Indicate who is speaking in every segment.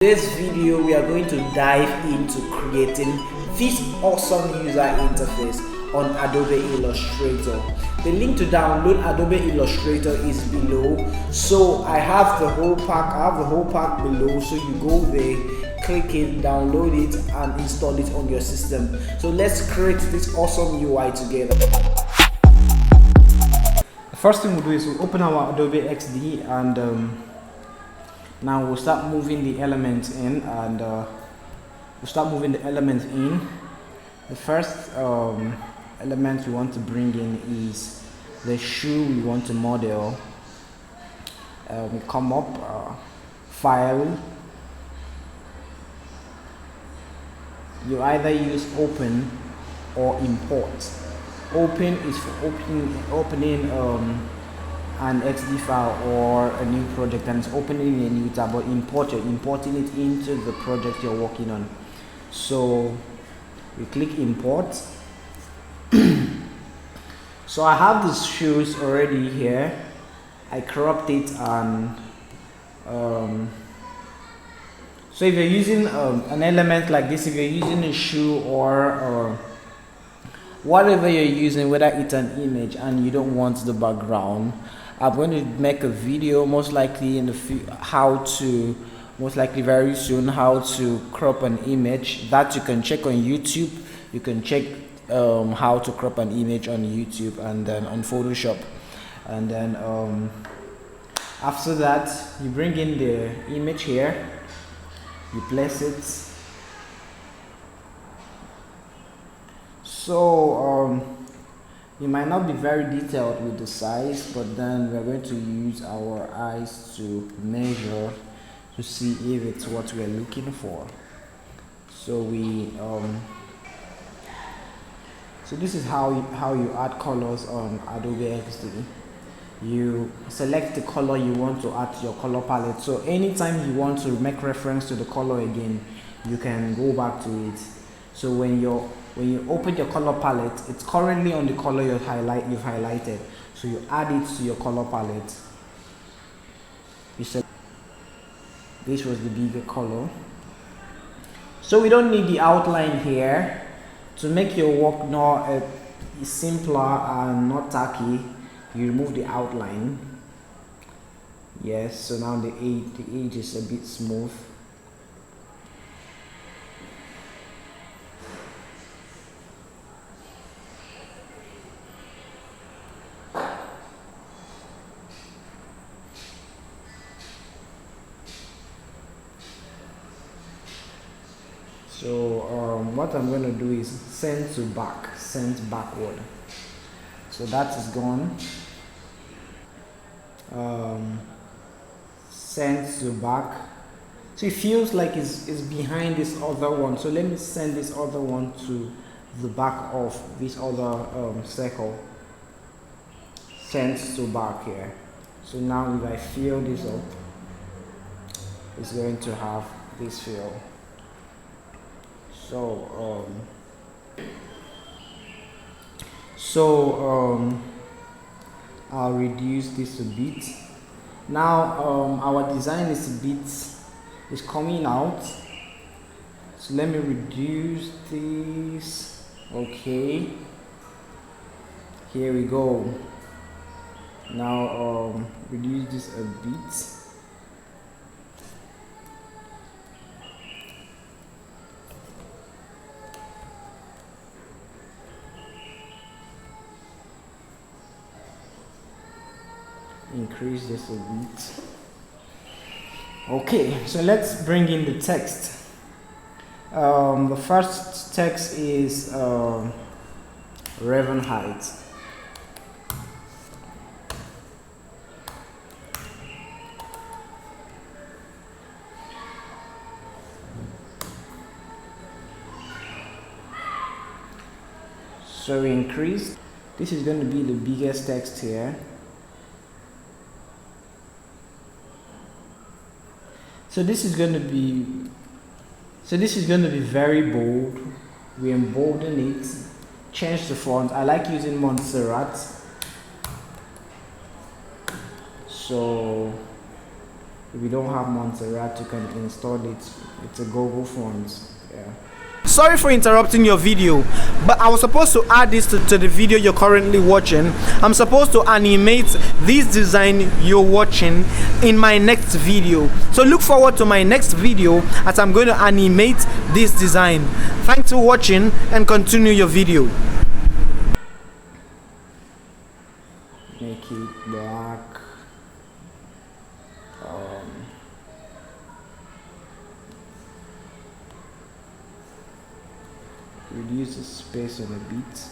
Speaker 1: This video we are going to dive into creating this awesome user interface on Adobe Illustrator. The link to download Adobe Illustrator is below. So I have the whole pack below, so you go there, click it, download it and install it on your system. So let's create this awesome UI together. The first thing we'll do is we'll open our Adobe XD and now we'll start moving the elements in, and The first element we want to bring in is the shoe we want to model. We come up, File. You either use Open or Import. Open is for opening an XD file or a new project, and it's opening a new tab. But import, you're importing it into the project you're working on. So we click import. So I have these shoes already here. I cropped it, and so if you're using an element like this, if you're using a shoe or whatever you're using, whether it's an image and you don't want the background, I'm going to make a video most likely very soon how to crop an image that you can check on YouTube. You can check how to crop an image on YouTube and then on Photoshop, and then after that you bring in the image here, you place it. So you might not be very detailed with the size, but then we're going to use our eyes to measure to see if it's what we're looking for. So so this is how you add colors on Adobe XD. You select the color you want to add to your color palette. So anytime you want to make reference to the color again, you can go back to it. So when you open your color palette, it's currently on the color you've highlighted. So you add it to your color palette. You select, this was the bigger color. So we don't need the outline here. To make your work more simpler and not tacky, you remove the outline. Yes, so now the edge is a bit smooth. So what I'm going to do is send backward. So that is gone. Send to back. So it feels like it's behind this other one. So let me send this other one to the back of this other circle. Send to back here. So now if I fill this up, it's going to have this fill. So I'll reduce this a bit. Now our design is coming out. So let me reduce this. Okay, here we go. Now reduce this a bit. Increase this a bit. Okay, so let's bring in the text. The first text is Raven height. So we increase. This is going to be the biggest text here. So this is going to be very bold. We embolden it. Change the font. I like using Montserrat. So If you don't have Montserrat, you can install it. It's a Google font. Yeah.
Speaker 2: Sorry for interrupting your video, but I was supposed to add this to the video you're currently watching. I'm supposed to animate this design you're watching in my next video. So look forward to my next video as I'm going to animate this design. Thanks for watching and continue your video.
Speaker 1: Make it black. Reduce the space on a bit.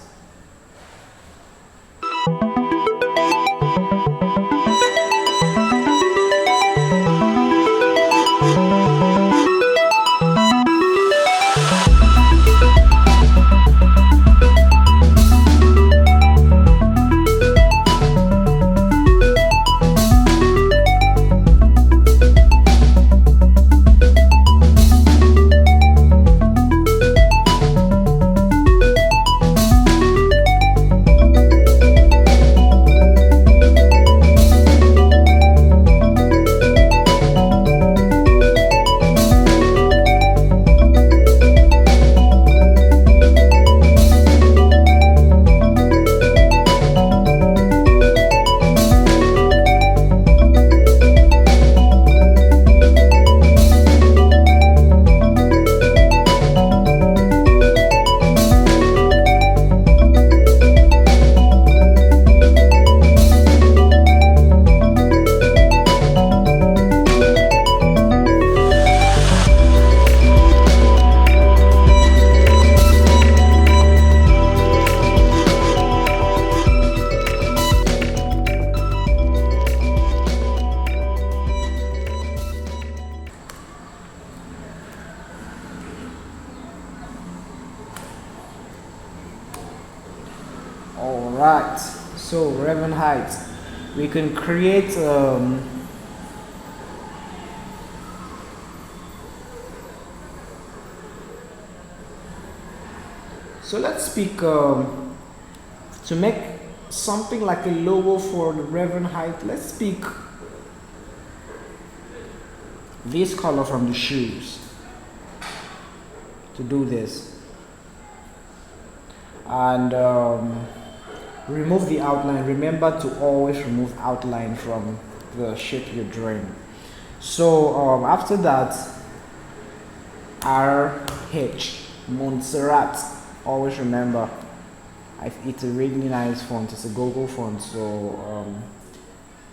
Speaker 1: Alright, so Raven height, we can create so let's pick to make something like a logo for the Raven height. Let's pick this color from the shoes to do this, and remove the outline. Remember to always remove outline from the shape you're drawing. So after that, RH Montserrat, always remember it's a really nice font. It's a Google font, so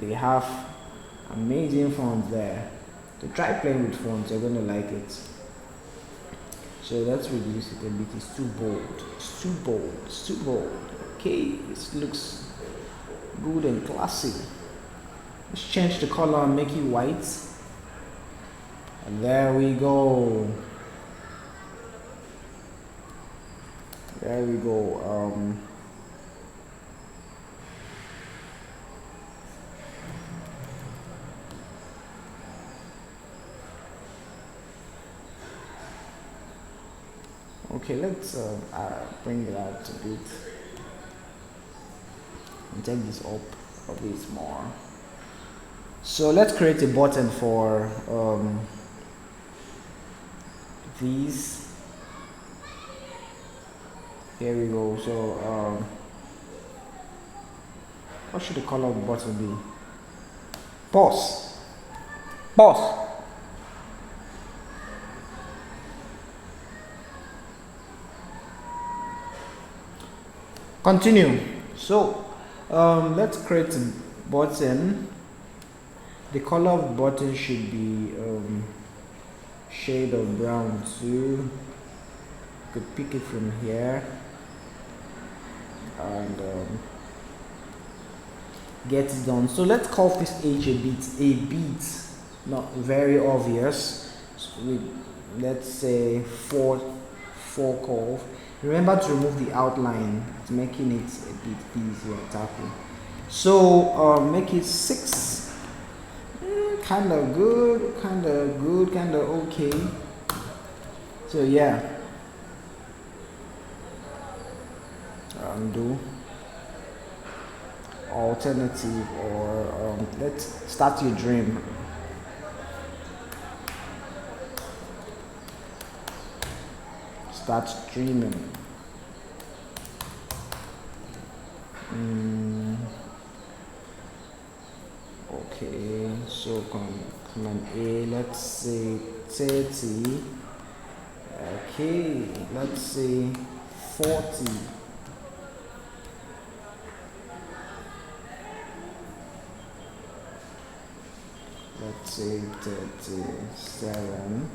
Speaker 1: they have amazing fonts there. So try playing with fonts, you're gonna like it. So let's reduce it a bit. It's too bold. It's too bold. It's too bold. Okay, it looks good and classy. Let's change the color and make it white. And there we go. There we go. Okay, let's bring it out a bit and take this up a bit more. So let's create a button for these. Here we go. So what should the color of the button be? Pause. Pause. Continue. So let's create a button. The color of the button should be shade of brown too. You could pick it from here and get it done. So let's curve this edge a bit, not very obvious. So let's say four curve. Remember to remove the outline. It's making it a bit easier tapping. So make it 6. Kind of good, kind of okay. So yeah. Undo. Alternative, or let's start your dream. start streaming. Okay, so command A, let's say 30. Okay, let's say 40. Let's say 37.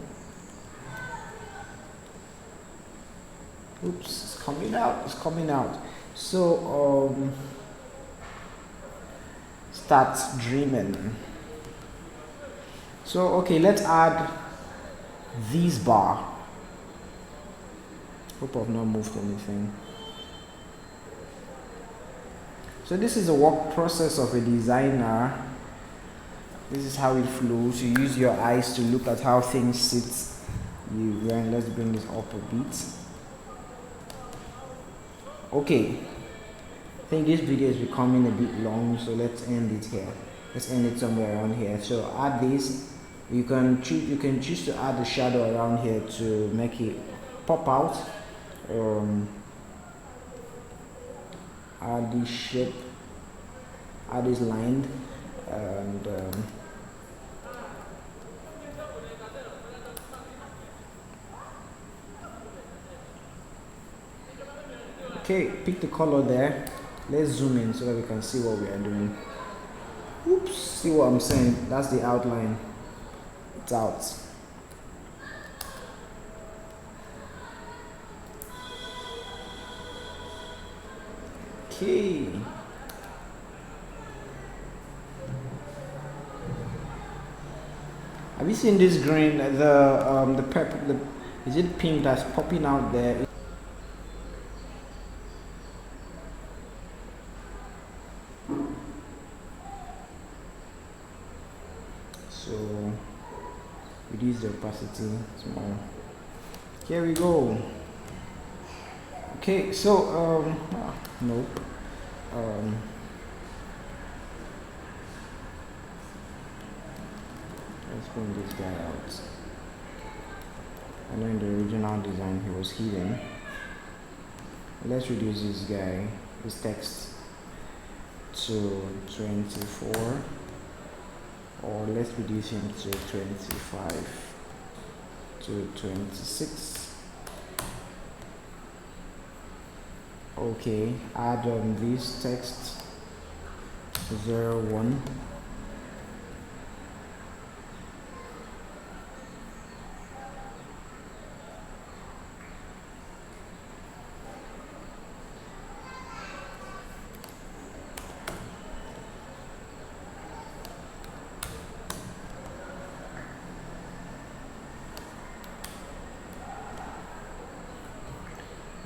Speaker 1: Oops, it's coming out. So start dreaming. So okay, let's add this bar. Hope I've not moved anything. So this is a work process of a designer. This is how it flows. You use your eyes to look at how things sit. Let's bring this up a bit. Okay, I think this video is becoming a bit long, so let's end it here. Let's end it somewhere around here. So add this. You can choose to add the shadow around here to make it pop out. Add this shape. Add this line, and okay, pick the color there. Let's zoom in so that we can see what we are doing. Oops, see what I'm saying? That's the outline. It's out. Okay. Have you seen this green? The purple. Is it pink that's popping out there? So reduce the opacity small. Here we go. Okay, so nope. Let's bring this guy out. I know in the original design he was hidden. Let's reduce this guy, this text, to 24. Or let's reduce him to 25 to 26. Okay, add this text 01.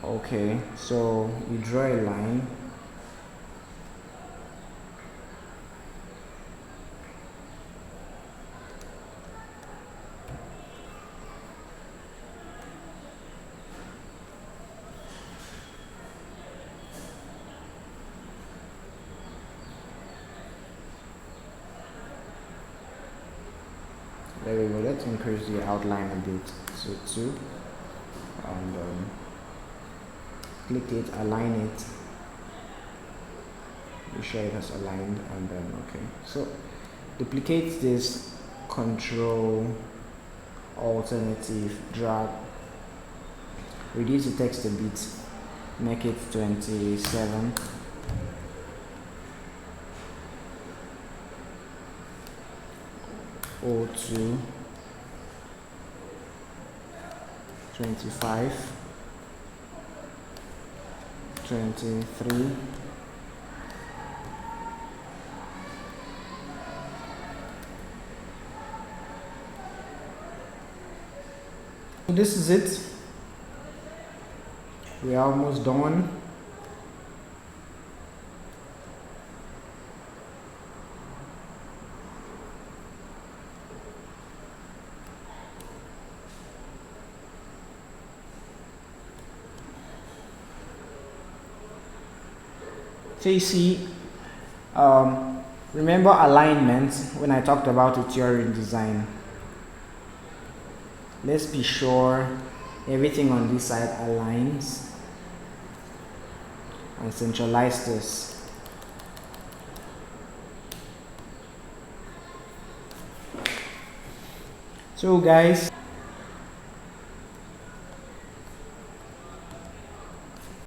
Speaker 1: Okay, so you draw a line. There we go. Let's increase the outline a bit. So 2, and click it, align it, be sure it has aligned, and then okay. So duplicate this, control alternative drag, reduce the text a bit, make it 27. O2 25 23. This is it. We are almost done. So you see, remember alignment when I talked about it here in design. Let's be sure everything on this side aligns, and centralize this. So guys,